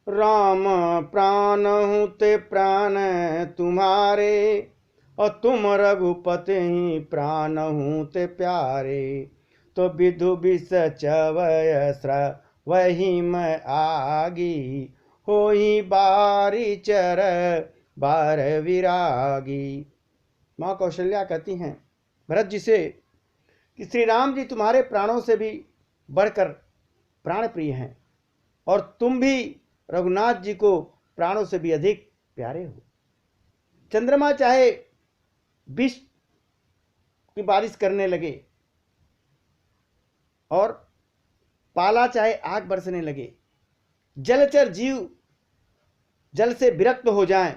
राम प्राण हूँ ते प्राण तुम्हारे, और तुम रघुपति ही प्राण हूँ ते प्यारे। तो विधु विष चवय वही मैं आगी, हो ही बारी चर बार विरागी। माँ कौशल्या कहती हैं भरत जी से कि श्री राम जी तुम्हारे प्राणों से भी बढ़कर प्राण प्रिय हैं, और तुम भी रघुनाथ जी को प्राणों से भी अधिक प्यारे हो। चंद्रमा चाहे विष की बारिश करने लगे और पाला चाहे आग बरसने लगे, जलचर जीव जल से विरक्त हो जाएं,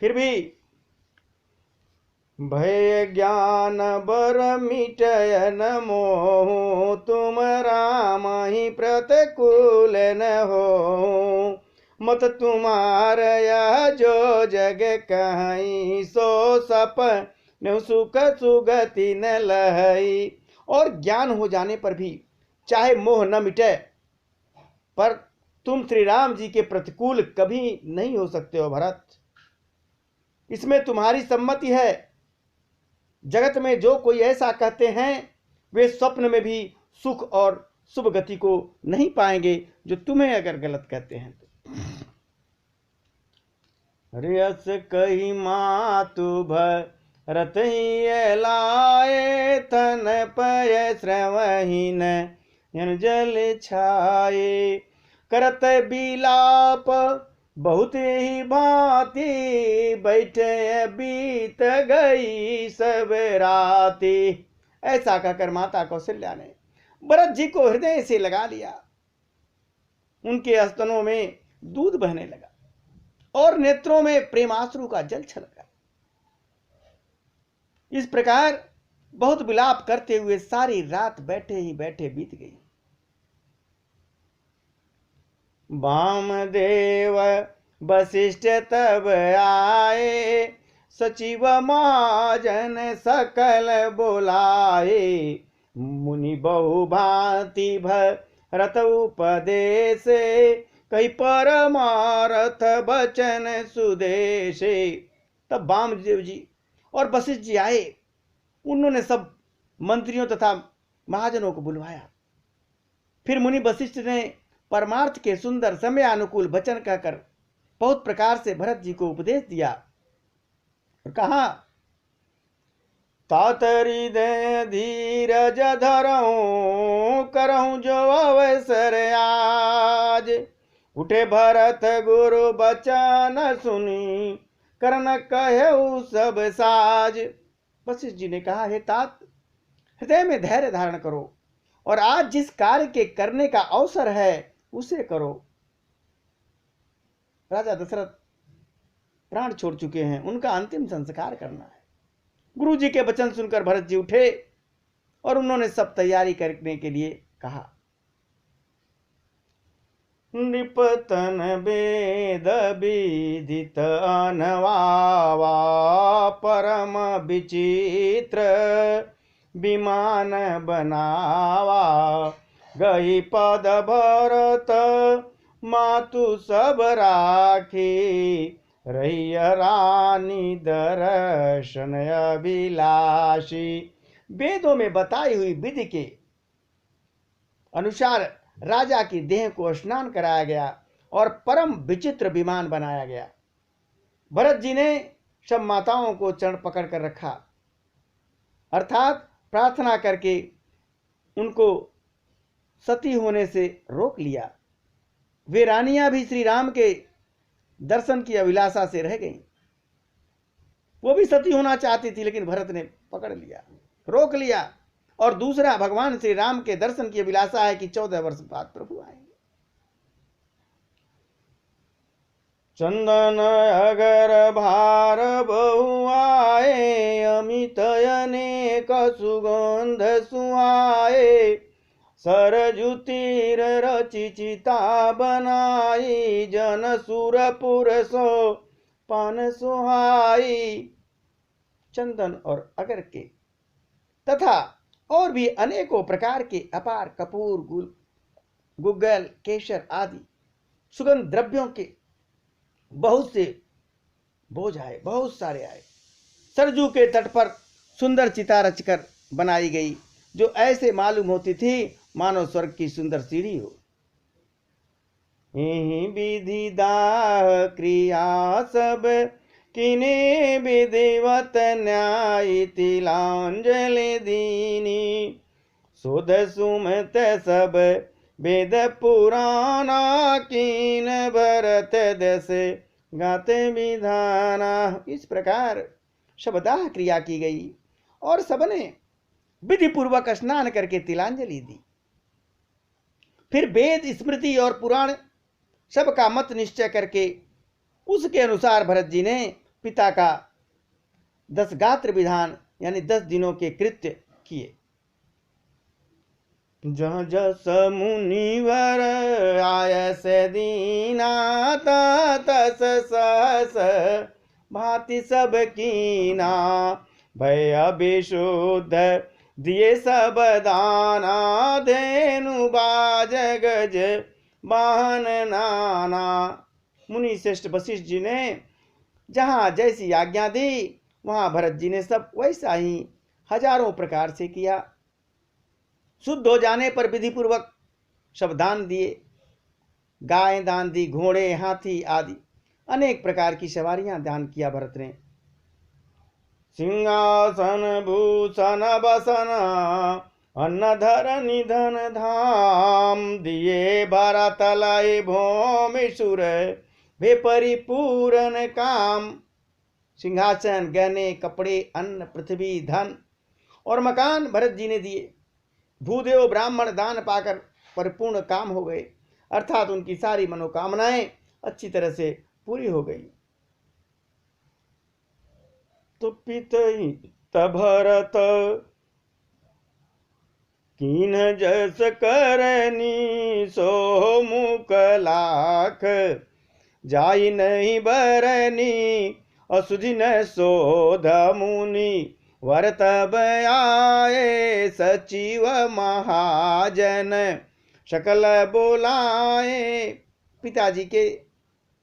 फिर भी भय ज्ञान बर मिटय न मोह, तुम राम ही प्रतिकूल न हो। मत तुम्हारा जो जग कहीं, सो सपन सुख सुगति न लहई। और ज्ञान हो जाने पर भी चाहे मोह न मिटे, पर तुम श्री राम जी के प्रतिकूल कभी नहीं हो सकते हो भरत। इसमें तुम्हारी सम्मति है। जगत में जो कोई ऐसा कहते हैं वे स्वप्न में भी सुख और शुभ गति को नहीं पाएंगे जो तुम्हें अगर गलत कहते हैं तो। रियस कही मातु भरत ही लाए, तन पय श्रवहीन जल छाए। करत बिलाप बहुत ही भांति, बैठे बीत गई सब राती। ऐसा कहकर माता कौशल्या ने भरत जी को हृदय से लगा लिया। उनके स्तनों में दूध बहने लगा और नेत्रों में प्रेमाश्रु का जल छलका। इस प्रकार बहुत विलाप करते हुए सारी रात बैठे ही बैठे बीत गई। वामदेव वशिष्ठ तब आए, सचिव महाजन सकल बोलाए। मुनि बहु भांति भरत उपदेश, कई परमारथ बचन सुदेशे। तब वामदेव जी और वशिष्ठ जी आए। उन्होंने सब मंत्रियों तथा महाजनों को बुलवाया। फिर मुनि वशिष्ठ ने परमार्थ के सुंदर समय अनुकूल वचन कहकर बहुत प्रकार से भरत जी को उपदेश दिया और कहा, तातरी दे धीरज धरऊं, करऊं जो अवसर आज। उठे भरत गुरु बचन सुनी, करन कहऊ सब साज। वशिष्ठ जी ने कहा, हे तात, हृदय में धैर्य धारण करो और आज जिस कार्य के करने का अवसर है उसे करो। राजा दशरथ प्राण छोड़ चुके हैं, उनका अंतिम संस्कार करना है। गुरु जी के वचन सुनकर भरत जी उठे और उन्होंने सब तैयारी करने के लिए कहा। निपतन वेद विदित अनवावा, परम विचित्र विमान बनावा। गई पद भरत मातु सब राखी, रही रानी दर्शन अभिलाषी। वेदों में बताई हुई विधि के अनुसार राजा की देह को स्नान कराया गया और परम विचित्र विमान बनाया गया। भरत जी ने सब माताओं को चरण पकड़ कर रखा, अर्थात प्रार्थना करके उनको सती होने से रोक लिया। वे रानियां भी श्री राम के दर्शन की अभिलाषा से रह गईं। वो भी सती होना चाहती थी, लेकिन भरत ने पकड़ लिया, रोक लिया। और दूसरा, भगवान श्री राम के दर्शन की अभिलाषा है कि 14 वर्ष बाद प्रभु आएंगे। चंदन अगर भार बहु आए, अमित अनेक सुगंध सुहाए। सरजु तीर रचि चिता बनाई, जन सुरपुर सो पान सुहाई। चंदन और अगर के तथा और भी अनेकों प्रकार के अपार कपूर गुग्गल, केसर आदि सुगंध द्रव्यों के बहुत से बोझ आए, बहुत सारे आए। सरजू के तट पर सुंदर चिता रचकर बनाई गई, जो ऐसे मालूम होती थी मानो स्वर्ग की सुंदर सीढ़ी हो। यही विधि दाह क्रिया सब किने विधिवत न्याय तिलांजलि दीनी। सुध सुमत सब वेद पुराना कीन भरत दस गाते विधाना। इस प्रकार शबदाह क्रिया की गई और सबने विधि पूर्वक स्नान करके तिलांजलि दी। फिर वेद स्मृति और पुराण सबका मत निश्चय करके उसके अनुसार भरत जी ने पिता का 10 गात्र विधान यानी 10 दिनों के कृत्य किए। जह जस मुनिवर आयस दीना तस सहस भांति सब कीना। भय अभिशुद्ध दिए सब दाना धेनु बाज गज वाहन नाना। मुनि श्रेष्ठ वशिष्ठ जी ने जहां जैसी आज्ञा दी वहां भरत जी ने सब वैसा ही हजारों प्रकार से किया। शुद्ध हो जाने पर विधि पूर्वक सब दान दिए, गाय दान दी, घोड़े, हाथी आदि अनेक प्रकार की सवारियां दान किया भरत ने। सिंहासन भूषण बसन अन्न धर निधन धाम दिए भरत लय भूमि सुर वे परिपूर्ण काम। सिंहासन, गहने, कपड़े, अन्न, पृथ्वी, धन और मकान भरत जी ने दिए। भूदेव ब्राह्मण दान पाकर परिपूर्ण काम हो गए, अर्थात उनकी सारी मनोकामनाएं अच्छी तरह से पूरी हो गई। तो पितई भरत कीन जस करनी सो मुख लाख जाई नहीं बरनी असुधि न शोध मुनि वर तब आए सचिव महाजन सकल बोलाए। पिताजी के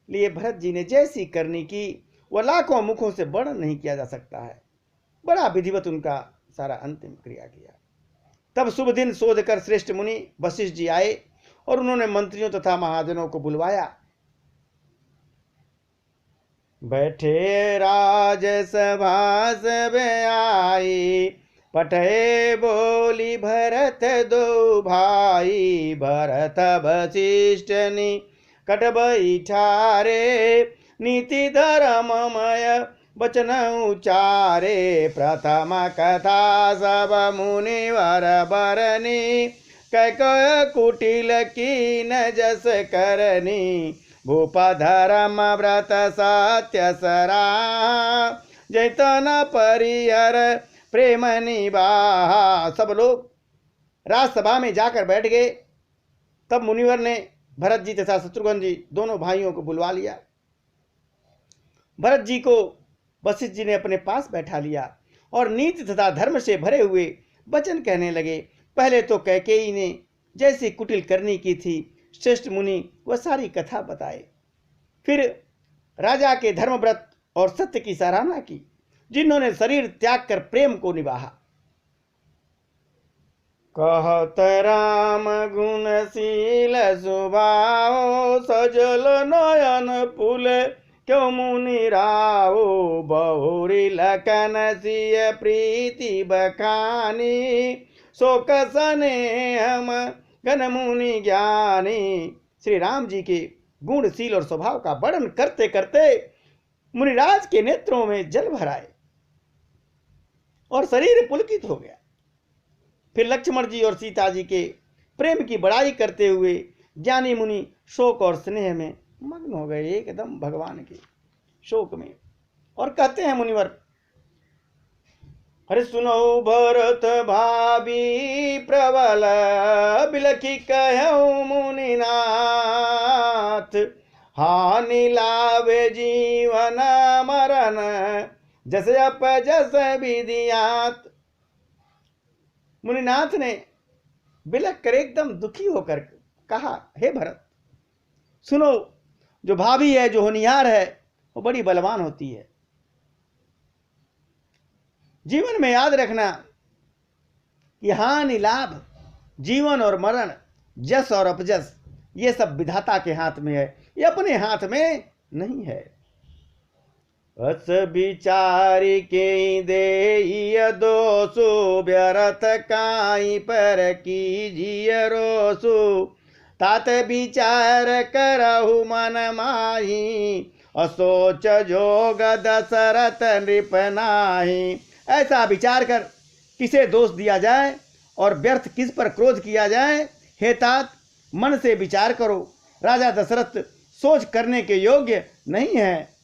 लिए भरत जी ने जैसी करनी की वह लाखों मुखों से वर्णन नहीं किया जा सकता है। बड़ा विधिवत उनका सारा अंतिम क्रिया किया। तब शुभ दिन शोध कर श्रेष्ठ मुनि वशिष्ठ जी आए और उन्होंने मंत्रियों तथा महाजनों को बुलवाया। बैठे राजसभा सब आई पठे बोली भरत दो भाई। भरत वशिष्ठ निकट बैठारे नीति धर्ममय वचन उचारे। प्रथम कथा सब मुनिवर बरनी कह कुटिल की न जस करनी। भूप धर्म व्रत सत्य सरा जैतन परिहर प्रेम निवाहा। सब लोग राजसभा में जाकर बैठ गए। तब मुनिवर ने भरत जी तथा शत्रुघ्न जी दोनों भाइयों को बुलवा लिया। भरत जी को वशिष्ठ जी ने अपने पास बैठा लिया और नीति तथा धर्म से भरे हुए वचन कहने लगे। पहले तो कैकेयी ने जैसी कुटिल करनी की थी श्रेष्ठ मुनि वह सारी कथा बताए। फिर राजा के धर्म व्रत और सत्य की सराहना की, जिन्होंने शरीर त्याग कर प्रेम को निभाया। कहत राम गुणशील स्वभाव सजल नयन पुल क्यों मुनि राव। बहुरी लखन सिय प्रीति बखानी शोक सने हम घन मुनि ज्ञानी। श्री राम जी के गुणशील और स्वभाव का वर्णन करते करते मुनिराज के नेत्रों में जल भर आए और शरीर पुलकित हो गया। फिर लक्ष्मण जी और सीता जी के प्रेम की बड़ाई करते हुए ज्ञानी मुनि शोक और स्नेह में मग्न हो गए, एकदम भगवान के शोक में। और कहते हैं मुनिवर, अरे सुनो भरत भाभी प्रबल बिलखी कहूं मुनिनाथ। हानि लावे जीवन मरण जस अप जस विधियात। मुनिनाथ ने बिलख कर एकदम दुखी होकर कहा, हे भरत सुनो, जो भाभी है, जो होनिहार है, वो बड़ी बलवान होती है। जीवन में याद रखना कि हानि लाभ, जीवन और मरण, जस और अपजस, ये सब विधाता के हाथ में है, ये अपने हाथ में नहीं है। अस विचार के दे दोषो, व्यर्थ काई पर कीजिए रोसु, तात विचार करहु मन माही, असोच जोग दशरथ नृप नाही। ऐसा विचार कर किसे दोष दिया जाए और व्यर्थ किस पर क्रोध किया जाए। हे तात, मन से विचार करो, राजा दशरथ सोच करने के योग्य नहीं है।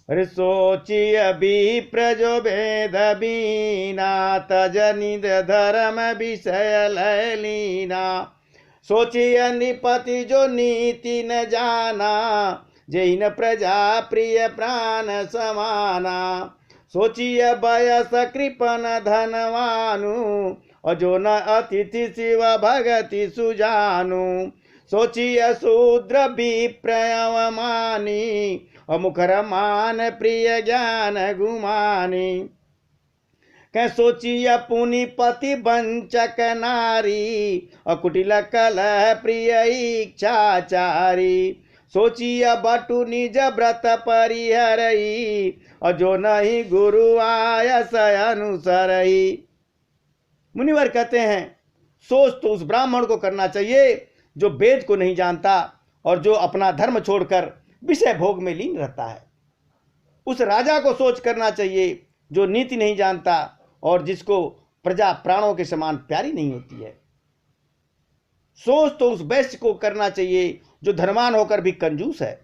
अरे सोचिय विप्र जो भेद बीना, तज निज धर्म विषय लय लीना। सोचिय निपति जो नीति न जाना, जैन प्रजा प्रिय प्राण समाना। सोचिय बयस कृपन धनवानु, अजो न अतिथि शिव भगति सुजानु। सोचिय शूद्र विप्रयवमानी, अमुखर मान प्रिय ज्ञान गुमानी। कै सोचिय पुनिपति वंचक नारी, अकुटिल कलह प्रिय इच्छाचारी। सोचिय बटु निज व्रत परिहरई, अजो नहीं गुरु आयस अनुसरई। मुनिवर कहते हैं, सोच तो उस ब्राह्मण को करना चाहिए जो वेद को नहीं जानता और जो अपना धर्म छोड़कर विषय भोग में लीन रहता है। उस राजा को सोच करना चाहिए जो नीति नहीं जानता और जिसको प्रजा प्राणों के समान प्यारी नहीं होती है। सोच तो उस वैश्य को करना चाहिए जो धनवान होकर भी कंजूस है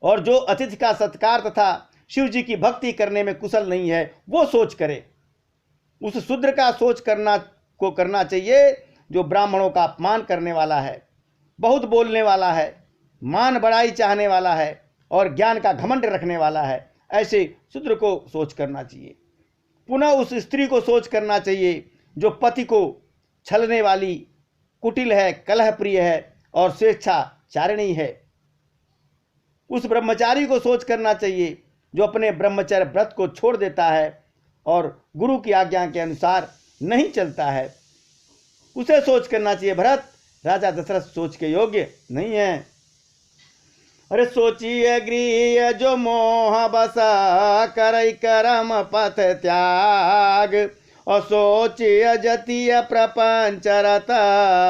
और जो अतिथि का सत्कार तथा शिव जी की भक्ति करने में कुशल नहीं है, वो सोच करे। उस शूद्र का सोच करना चाहिए जो ब्राह्मणों का अपमान करने वाला है, बहुत बोलने वाला है, मान बढ़ाई चाहने वाला है और ज्ञान का घमंड रखने वाला है। ऐसे शूद्र को सोच करना चाहिए। पुनः उस स्त्री को सोच करना चाहिए जो पति को छलने वाली, कुटिल है, कलह प्रिय है और स्वेच्छाचारिणी है। उस ब्रह्मचारी को सोच करना चाहिए जो अपने ब्रह्मचर्य व्रत को छोड़ देता है और गुरु की आज्ञा के अनुसार नहीं चलता है। उसे सोच करना चाहिए। भरत, राजा दशरथ सोच के योग्य नहीं है। अरे सोचिए गृह जो मोह बसा, करई करम पथ त्याग। असोचिय जतीय प्रपंच रत,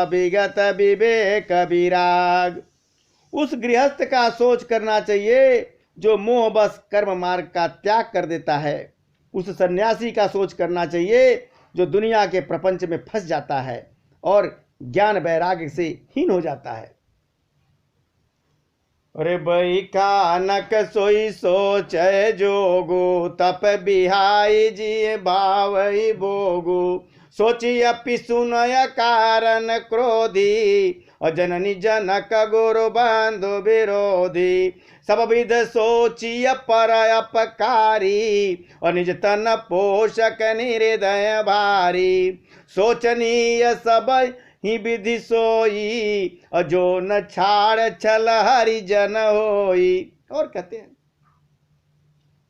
विगत विवेक विराग। उस गृहस्थ का सोच करना चाहिए जो मोह बस कर्म मार्ग का त्याग कर देता है। उस सन्यासी का सोच करना चाहिए जो दुनिया के प्रपंच में फंस जाता है और ज्ञान वैराग्य से हीन हो जाता है। अरे बैखानक सोई सोच जोगु, तप बिहाई जी भावई भोगु। सोची अपि सुनय कारण क्रोधी, अजननी जनक गुरु बंधु विरोधी। सब विध सोचिय पर अपकारी, और निज तन पोषक निर्दय भारी। सोचनीय सब ही विधि सोई, अजो न छाड़ छल हरिजन होई। और कहते हैं,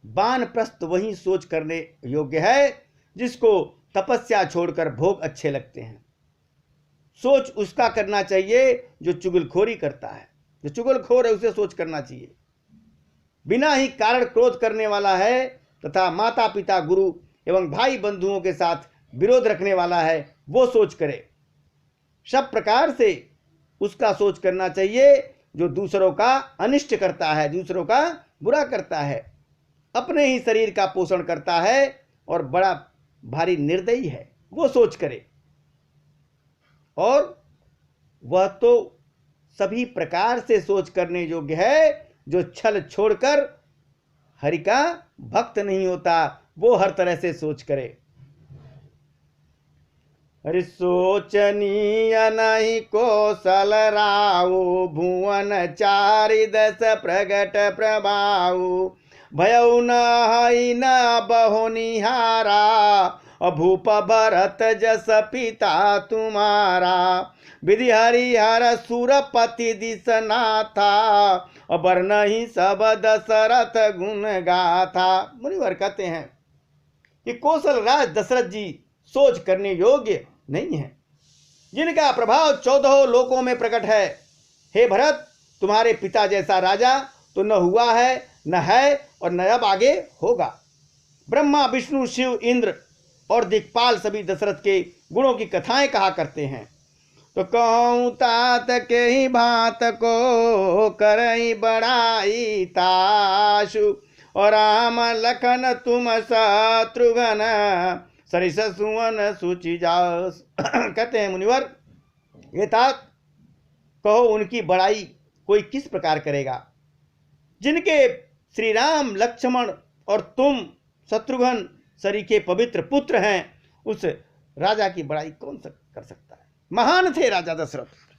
वानप्रस्थ वही सोच करने योग्य है जिसको तपस्या छोड़कर भोग अच्छे लगते हैं। सोच उसका करना चाहिए जो चुगलखोरी करता है। जो चुगलखोर है उसे सोच करना चाहिए। बिना ही कारण क्रोध करने वाला है तथा माता पिता गुरु एवं भाई बंधुओं के साथ विरोध रखने वाला है, वो सोच करे। सब प्रकार से उसका सोच करना चाहिए जो दूसरों का अनिष्ट करता है, दूसरों का बुरा करता है, अपने ही शरीर का पोषण करता है और बड़ा भारी निर्दयी है, वो सोच करे। और वह तो सभी प्रकार से सोच करने योग्य है जो छल छोड़कर हरि का भक्त नहीं होता, वो हर तरह से सोच करे। अरे सोचनीय नहीं कौशल राउ, भुवन चारि दस प्रगट प्रभाऊ। भयउ न हई न बहुनिहारा, भूप भरत जस पिता तुम्हारा। विधि हरिहर सुरपति दिसनाथा, अबर नहीं सब दशरथ गुण गाथा। मुनिवर कहते हैं कि कौशल राज दशरथ जी सोच करने योग्य नहीं है, जिनका प्रभाव 14 लोकों में प्रकट है। हे भरत, तुम्हारे पिता जैसा राजा तो न हुआ है, न है और न अब आगे होगा। ब्रह्मा, विष्णु, शिव, इंद्र और दिक्पाल सभी दशरथ के गुणों की कथाएं कहा करते हैं। तो कहूँ तात के ही भात को करई बड़ाई ताशु, और राम लखन तुम शत्रुघ्न सरिस सुवन सूचि जाओ। कहते हैं मुनिवर, ये तात, कहो उनकी बड़ाई कोई किस प्रकार करेगा, जिनके श्री राम, लक्ष्मण और तुम शत्रुघ्न सरी के पवित्र पुत्र हैं। उस राजा की बड़ाई कौन कर सकता है। महान थे राजा दशरथ।